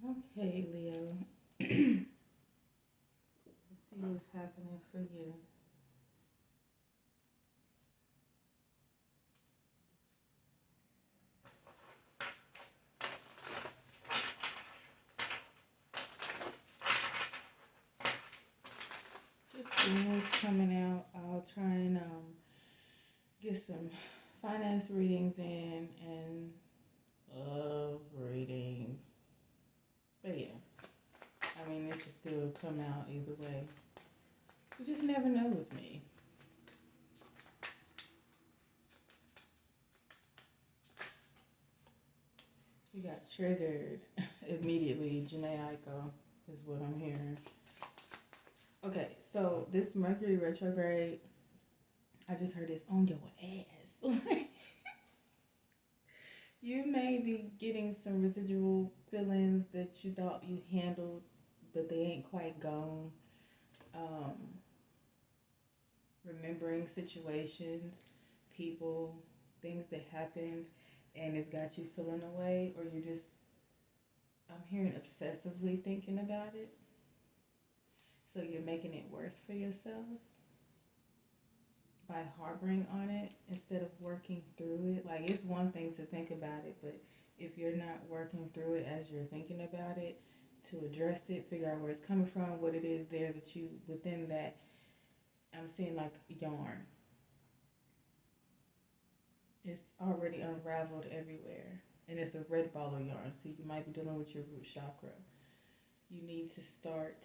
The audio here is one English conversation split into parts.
Okay, Leo. Let's see what's happening for you. Just seeing what's coming out. I'll try and get some finance readings in and love readings. But yeah, I mean, it could still come out either way. You just never know with me. You got triggered immediately. Janae Aiko is what I'm hearing. Okay, so this Mercury retrograde, I just heard it's on your ass. You may be getting some residual feelings that you thought you handled, but they ain't quite gone. Um, Remembering situations, people, things that happened, and it's got you feeling away, or you're just, I'm hearing obsessively thinking about it. So you're making it worse for yourself by harboring on it instead of working through it. Like, it's one thing to think about it, but if you're not working through it as you're thinking about it, to address it, figure out where it's coming from, what it is there that you, within that, I'm seeing like yarn. It's already unraveled everywhere. And it's a red ball of yarn, so you might be dealing with your root chakra. You need to start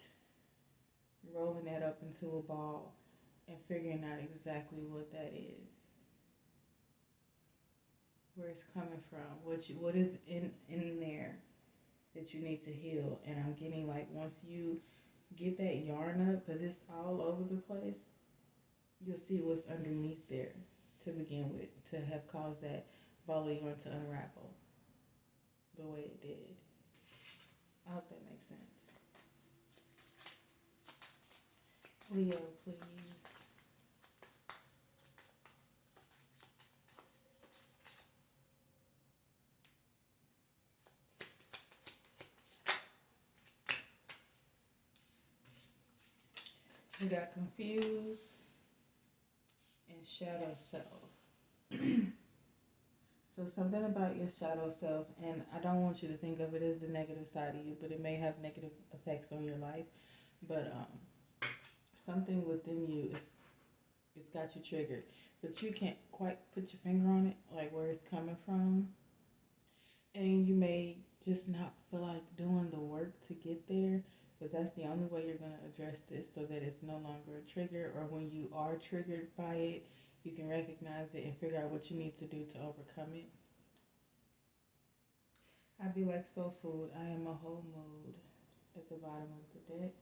rolling that up into a ball and figuring out exactly what that is, where it's coming from, what is in there that you need to heal. And I'm getting like once you get that yarn up, because it's all over the place, you'll see what's underneath there to begin with to have caused that ball of yarn to unravel the way it did. I hope that makes sense. Leo, please. We got confused and shadow self. So something about your shadow self, and I don't want you to think of it as the negative side of you, but it may have negative effects on your life. But something within you is it's got you triggered, but you can't quite put your finger on it, like where it's coming from, and you may just not feel like doing the work to get there. But that's the only way you're gonna address this, so that it's no longer a trigger, or when you are triggered by it, you can recognize it and figure out what you need to do to overcome it. I'd be like soul food. I am a whole mood at the bottom of the deck.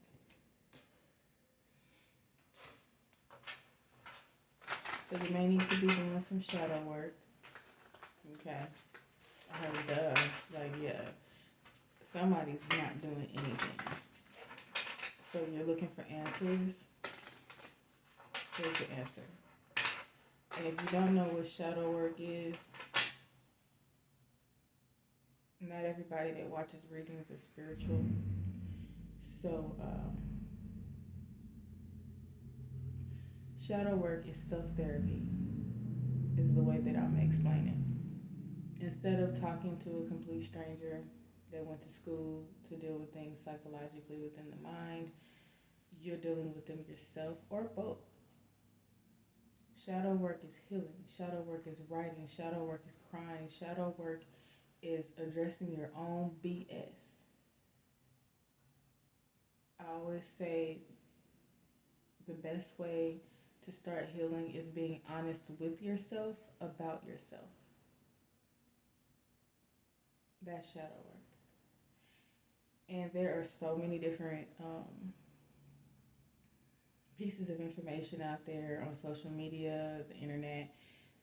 So you may need to be doing some shadow work. Okay. I heard duh. Like, yeah. Somebody's not doing anything. So you're looking for answers. Here's the answer. And if you don't know what shadow work is, not everybody that watches readings are spiritual. So, shadow work is self therapy, is the way that I'm explaining. Instead of talking to a complete stranger that went to school to deal with things psychologically within the mind, you're dealing with them yourself or both. Shadow work is healing. Shadow work is writing. Shadow work is crying. Shadow work is addressing your own BS. I always say the best way to start healing is being honest with yourself about yourself. That's shadow work. And there are so many different pieces of information out there on social media, the internet,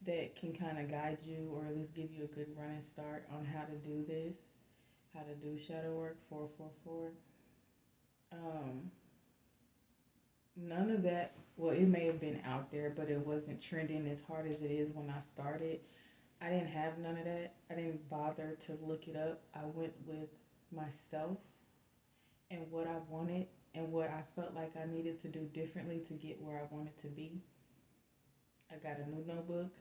that can kind of guide you or at least give you a good running start on how to do this, how to do shadow work 444. Um, None of that, well, it may have been out there, but it wasn't trending as hard as it is when I started. I didn't have none of that. I didn't bother to look it up. I went with myself and what I wanted and what I felt like I needed to do differently to get where I wanted to be. I got a new notebook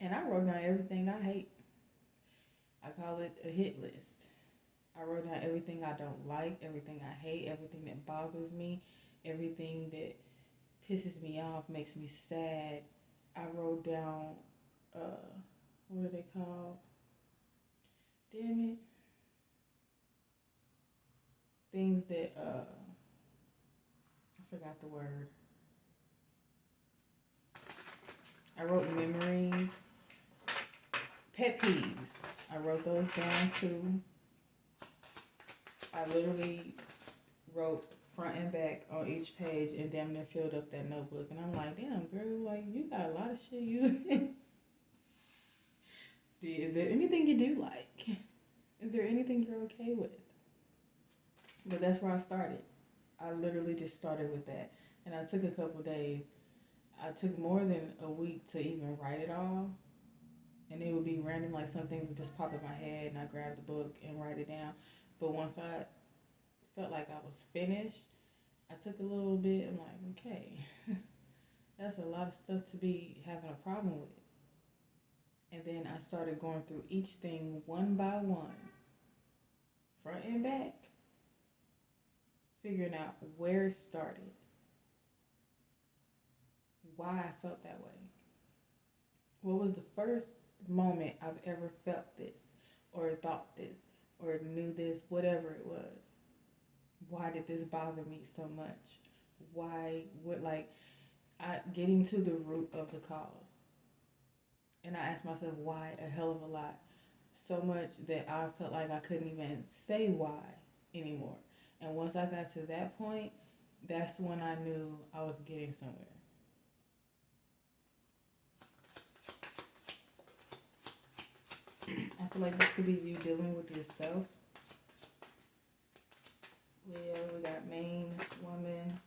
and I wrote down everything I hate. I call it a hit list. I wrote down everything I don't like, everything I hate, everything that bothers me, everything that pisses me off, makes me sad. I wrote down, what are they called? Damn it. Things that, I forgot the word. I wrote memories, pet peeves. I wrote those down too. I literally wrote front and back on each page and damn near filled up that notebook. And I'm like, damn, girl, like, you got a lot of shit you. Is there anything you do like? Is there anything you're okay with? But that's where I started. I literally just started with that. And I took a couple days. I took more than a week to even write it all. And it would be random, like some things would just pop in my head and I grab the book and write it down. But once I felt like I was finished, I took a little bit. I'm like, okay, that's a lot of stuff to be having a problem with. And then I started going through each thing one by one, front and back, figuring out where it started, why I felt that way. What was the first moment I've ever felt this, or thought this, or knew this, whatever it was? Why did this bother me so much? Why, what, like, getting to the root of the cause. And I asked myself why a hell of a lot. So much that I felt like I couldn't even say why anymore. And once I got to that point, that's when I knew I was getting somewhere. I feel like this could be you dealing with yourself. Leo, we got main woman,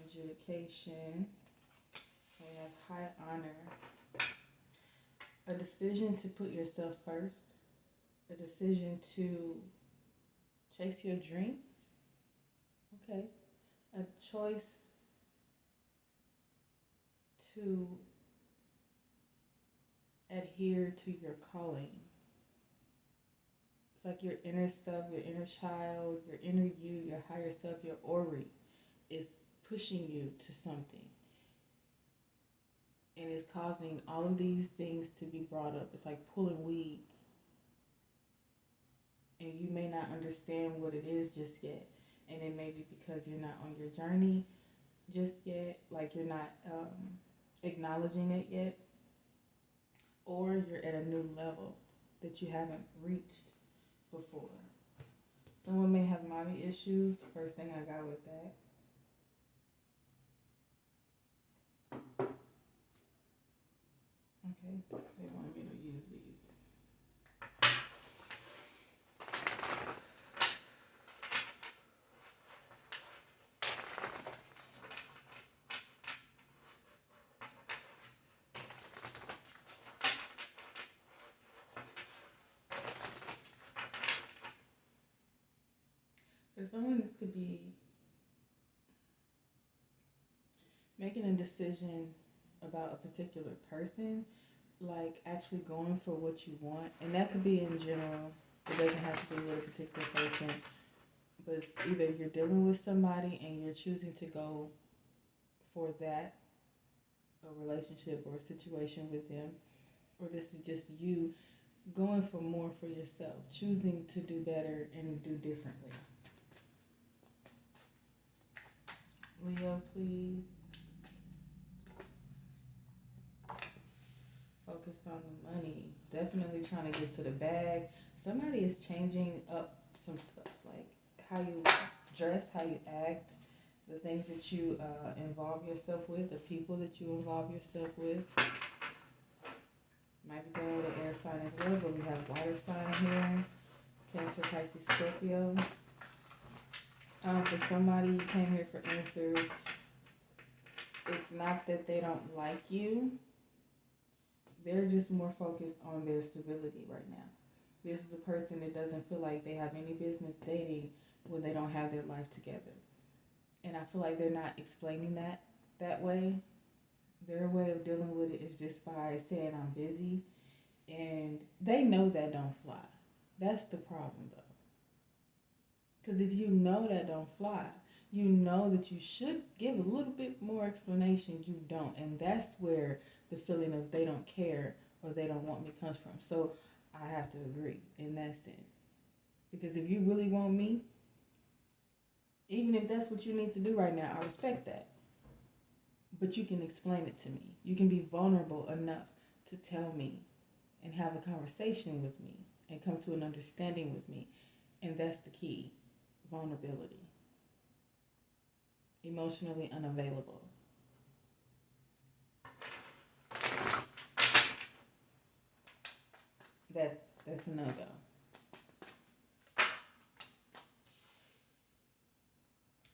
adjudication. We have high honor. A decision to put yourself first. A decision to chase your dreams. Okay. A choice to adhere to your calling. It's like your inner self, your inner child, your inner you, your higher self, your Ori is pushing you to something. And it's causing all of these things to be brought up. It's like pulling weeds. And you may not understand what it is just yet. And it may be because you're not on your journey just yet, like you're not acknowledging it yet, or you're at a new level that you haven't reached before. Someone may have mommy issues. First thing I got with that. Okay, they wanted me to use these. For someone, this could be making a decision about a particular person, like actually going for what you want. And that could be in general. It doesn't have to be with a particular person. But it's either you're dealing with somebody and you're choosing to go for that, a relationship or a situation with them, or this is just you going for more for yourself, choosing to do better and do differently. Leo, please. Focused on the money. Definitely trying to get to the bag. Somebody is changing up some stuff, like how you dress, how you act, the things that you involve yourself with, the people that you involve yourself with. Might be going with an air sign as well, but we have water sign here. Cancer, Pisces, Scorpio. For somebody you came here for answers, it's not that they don't like you. They're just more focused on their stability right now. This is a person that doesn't feel like they have any business dating when they don't have their life together. And I feel like they're not explaining that way. Their way of dealing with it is just by saying I'm busy, and they know that don't fly. That's the problem though. Because if you know that don't fly, you know that you should give a little bit more explanation. You don't, and that's where the feeling of they don't care or they don't want me comes from. So I have to agree in that sense. Because if you really want me, even if that's what you need to do right now, I respect that. But you can explain it to me. You can be vulnerable enough to tell me and have a conversation with me and come to an understanding with me. And that's the key, vulnerability. Emotionally unavailable. That's a no-go.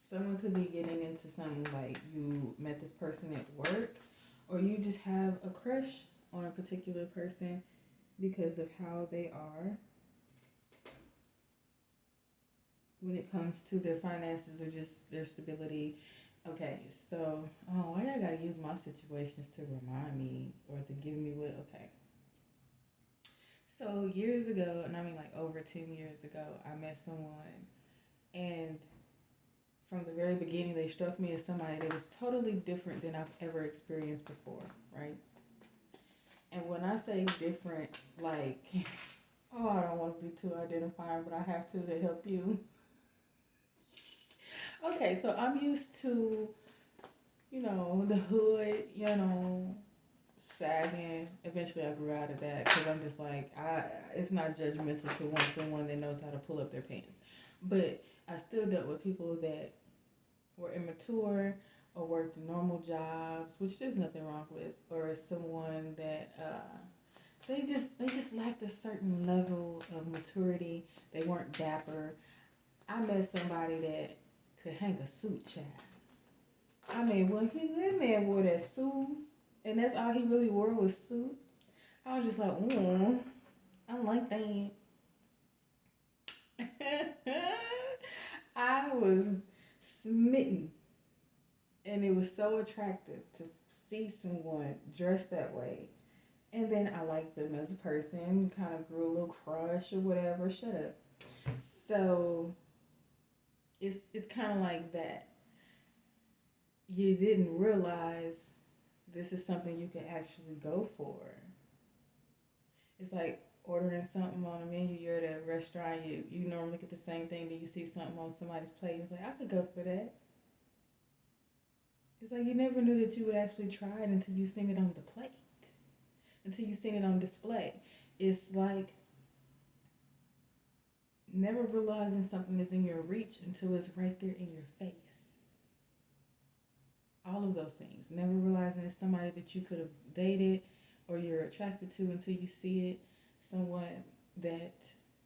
Someone could be getting into something like you met this person at work, or you just have a crush on a particular person because of how they are when it comes to their finances or just their stability. Okay, so, oh, why I gotta use my situations to remind me or to give me what? Okay. So, years ago, and I mean like over 10 years ago, I met someone, and from the very beginning, they struck me as somebody that was totally different than I've ever experienced before, right? And when I say different, like, oh, I don't want to be too identifying, but I have to help you. Okay, so I'm used to, the hood, sagging. Eventually, I grew out of that because I'm just like, it's not judgmental to want someone that knows how to pull up their pants. But I still dealt with people that were immature or worked normal jobs, which there's nothing wrong with, or someone that they just lacked a certain level of maturity. They weren't dapper. I met somebody that could hang a suit, child. I mean, when that man wore that suit, and that's all he really wore was suits. I was just like, I like that. I was smitten, and it was so attractive to see someone dressed that way. And then I liked them as a person, kind of grew a little crush or whatever. Shut up. So it's kind of like that. You didn't realize this is something you can actually go for. It's like ordering something on a menu. You're at a restaurant. You normally get the same thing. Then you see something on somebody's plate. It's like I could go for that. It's like you never knew that you would actually try it until you seen it on the plate, until you seen it on display. It's like never realizing something is in your reach until it's right there in your face. All of those things. Never realizing it's somebody that you could have dated or you're attracted to until you see it. Someone that,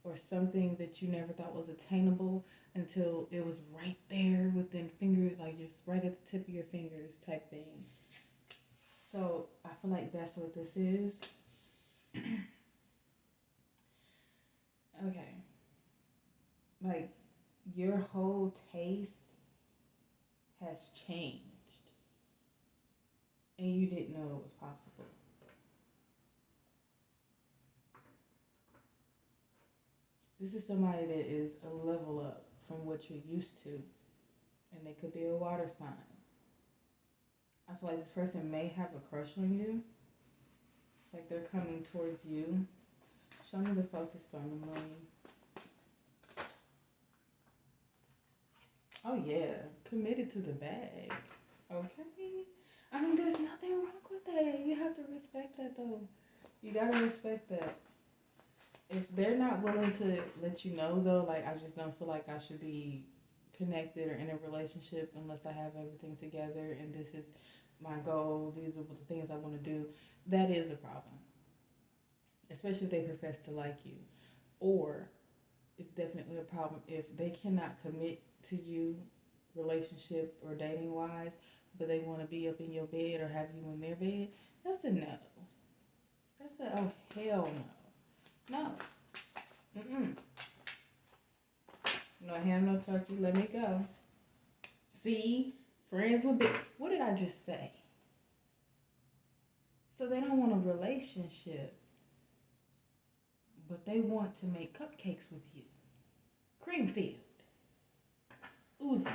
or something that you never thought was attainable until it was right there within fingers, like just right at the tip of your fingers type thing. So I feel like that's what this is. Okay. Like your whole taste has changed and you didn't know it was possible. This is somebody that is a level up from what you're used to, and they could be a water sign. I feel like this person may have a crush on you. It's like they're coming towards you. Show me the focus on the money. Oh yeah, committed to the bag. Okay. I mean, there's nothing wrong with that. You have to respect that though. You gotta respect that. If they're not willing to let you know though, like I just don't feel like I should be connected or in a relationship unless I have everything together and this is my goal, these are the things I want to do, that is a problem. Especially if they profess to like you. Or it's definitely a problem if they cannot commit to you relationship or dating wise, but they want to be up in your bed or have you in their bed. That's a no. That's a oh hell no. No. Mm-mm. No ham, no turkey. Let me go. See, friends with big. What did I just say? So they don't want a relationship, but they want to make cupcakes with you. Cream filled, oozy,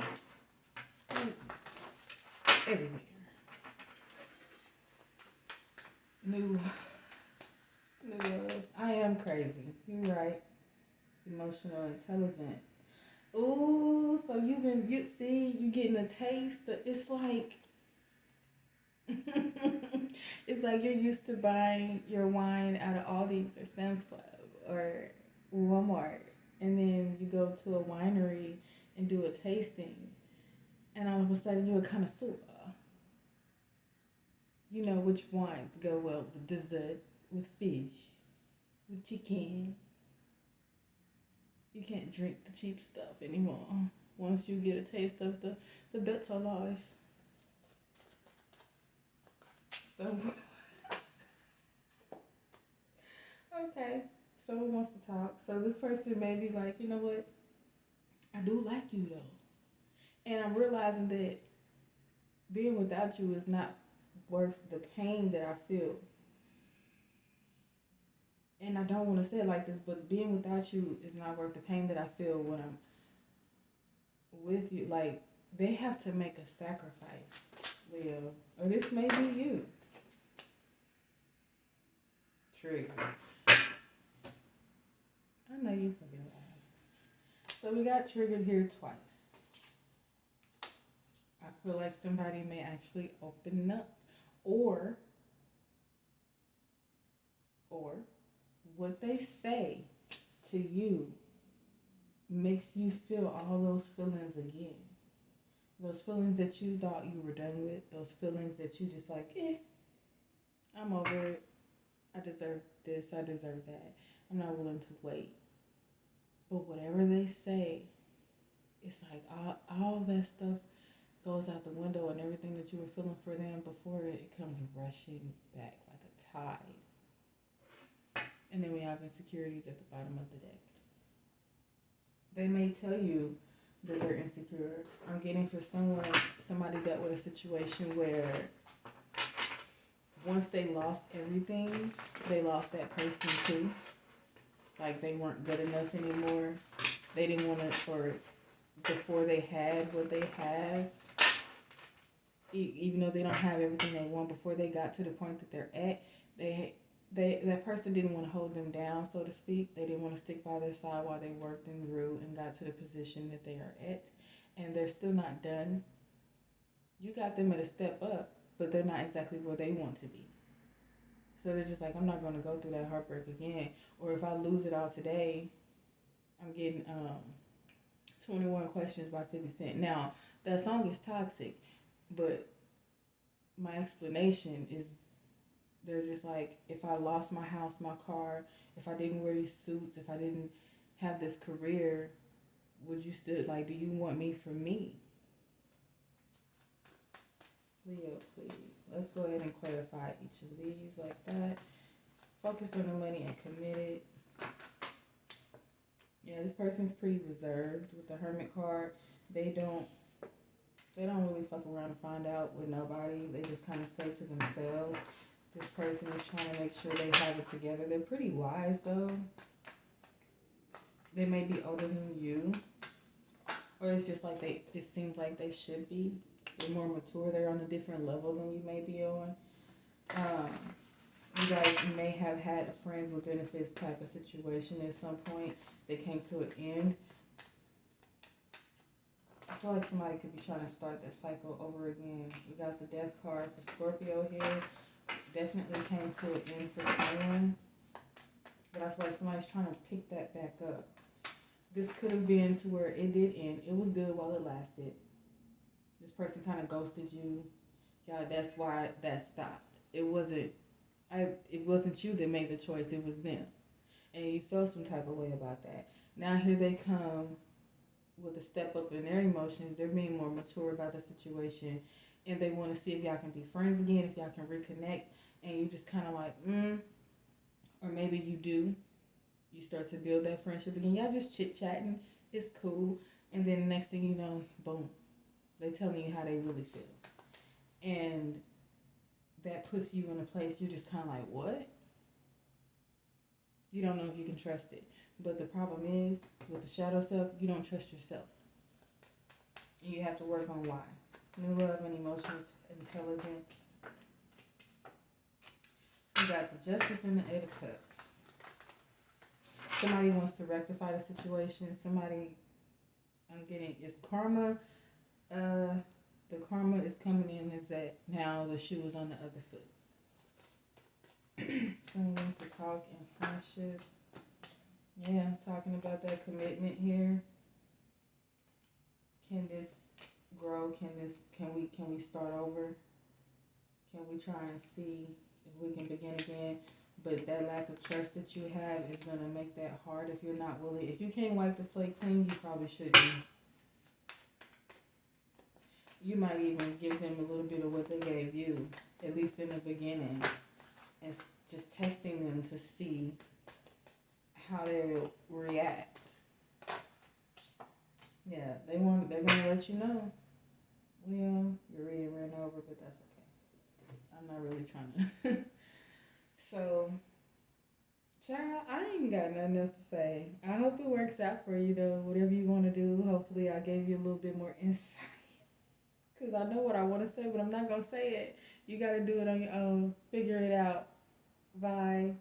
scoop everywhere. New, new love. I am crazy. You're right. Emotional intelligence. Ooh, so you see you getting a taste. It's like it's like you're used to buying your wine out of Aldi's or Sam's Club or Walmart, and then you go to a winery and do a tasting, and all of a sudden you're a connoisseur. You know which wines go well with dessert, with fish, with chicken. You can't drink the cheap stuff anymore. Once you get a taste of the better life. So okay. So who wants to talk? So this person may be like, you know what? I do like you though. And I'm realizing that being without you is not worth the pain that I feel. And I don't want to say it like this, but being without you is not worth the pain that I feel when I'm with you. Like, they have to make a sacrifice, Leo. Or this may be you. Trigger. I know you fucking lying. So we got triggered here twice. I feel like somebody may actually open up. Or, or what they say to you makes you feel all those feelings again. Those feelings that you thought you were done with, those feelings that you just like, I'm over it. I deserve this, I deserve that. I'm not willing to wait. But whatever they say, it's like all that stuff goes out the window, and everything that you were feeling for them before it comes rushing back like a tide. And then we have insecurities at the bottom of the deck. They may tell you that they're insecure. I'm getting for somebody dealt with a situation where once they lost everything, they lost that person too. Like they weren't good enough anymore. They didn't want to, or before they had what they have, even though they don't have everything they want, before they got to the point that they're at, that person didn't want to hold them down, so to speak. They didn't want to stick by their side while they worked and grew and got to the position that they are at, and they're still not done. You got them at a step up, but they're not exactly where they want to be. So they're just like, I'm not going to go through that heartbreak again. Or if I lose it all today, I'm getting 21 Questions by 50 Cent. Now, that song is toxic, but my explanation is they're just like, if I lost my house, my car, if I didn't wear these suits, if I didn't have this career, would you still, like, do you want me for me? Leo, please. Let's go ahead and clarify each of these like that. Focus on the money and committed. Yeah, this person's pretty reserved with the Hermit card. They don't really fuck around and find out with nobody. They just kind of stay to themselves. This person is trying to make sure they have it together. They're pretty wise though. They may be older than you, or it's just like it seems like they should be. They're more mature. They're on a different level than you may be on. Um, you guys may have had a friends with benefits type of situation at some point that came to an end. I feel like somebody could be trying to start that cycle over again. We got the death card for Scorpio here. Definitely came to an end for someone. But I feel like somebody's trying to pick that back up. This could have been to where it did end. It was good while it lasted. This person kind of ghosted you. Yeah, that's why that stopped. It wasn't you that made the choice, it was them. And you felt some type of way about that. Now here they come with a step up in their emotions. They're being more mature about the situation, and they want to see if y'all can be friends again, if y'all can reconnect. And you just kind of like, or maybe you do. You start to build that friendship again. Y'all just chit chatting. It's cool. And then the next thing you know, boom, they telling you how they really feel. And that puts you in a place you're just kind of like, what? You don't know if you can trust it. But the problem is, with the shadow self, you don't trust yourself. And you have to work on why. New love and emotional intelligence. We got the justice and the eight of cups. Somebody wants to rectify the situation. Somebody, I'm getting, is karma. The karma is coming in is that now the shoe is on the other foot. Someone wants to talk in friendship. Yeah, I'm talking about that commitment here. Can this grow? Can we start over? Can we try and see if we can begin again? But that lack of trust that you have is gonna make that hard if you're not willing. If you can't wipe the slate clean, you probably shouldn't. You might even give them a little bit of what they gave you, at least in the beginning, and just testing them to see how they'll react. Yeah, they're gonna let you know. Well, your reading ran over, but that's okay. I'm not really trying to. So, child, I ain't got nothing else to say. I hope it works out for you, though. Whatever you want to do, hopefully, I gave you a little bit more insight. Because I know what I want to say, but I'm not going to say it. You got to do it on your own. Figure it out. Bye.